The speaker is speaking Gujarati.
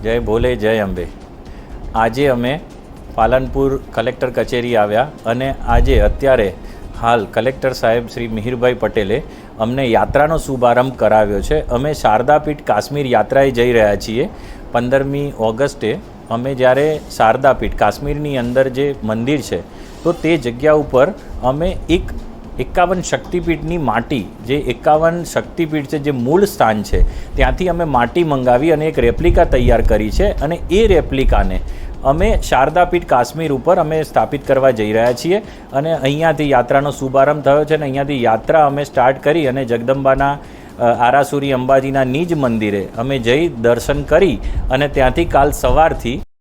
જય ભોલે જય અંબે। આજે અમે પાલનપુર કલેક્ટર કચેરી આવ્યા અને આજે અત્યારે હાલ કલેક્ટર સાહેબ શ્રી મિહિરભાઈ પટેલે અમને યાત્રાનો શુભારંભ કરાવ્યો છે। અમે શારદાપીઠ કાશ્મીર યાત્રાએ જઈ રહ્યા છીએ। 15મી ઓગસ્ટે અમે જ્યારે શારદાપીઠ કાશ્મીરની અંદર જે મંદિર છે તો તે જગ્યા ઉપર અમે એક 51 શક્તિપીઠની માટી, જે 51 શક્તિપીઠ છે, જે મૂળ સ્થાન છે, ત્યાંથી અમે માટી મંગાવી અને એક રેપ્લિકા તૈયાર કરી છે અને એ રેપ્લિકાને અમે શારદાપીઠ કાશ્મીર ઉપર અમે સ્થાપિત કરવા જઈ રહ્યા છીએ અને અહીંયાથી યાત્રાનો શુભારંભ થયો છે અને અહીંયાથી યાત્રા અમે સ્ટાર્ટ કરી અને જગદંબાના આરાસુરી અંબાજીના નિજ મંદિરે અમે જઈ દર્શન કરી અને ત્યાંથી કાલ સવારથી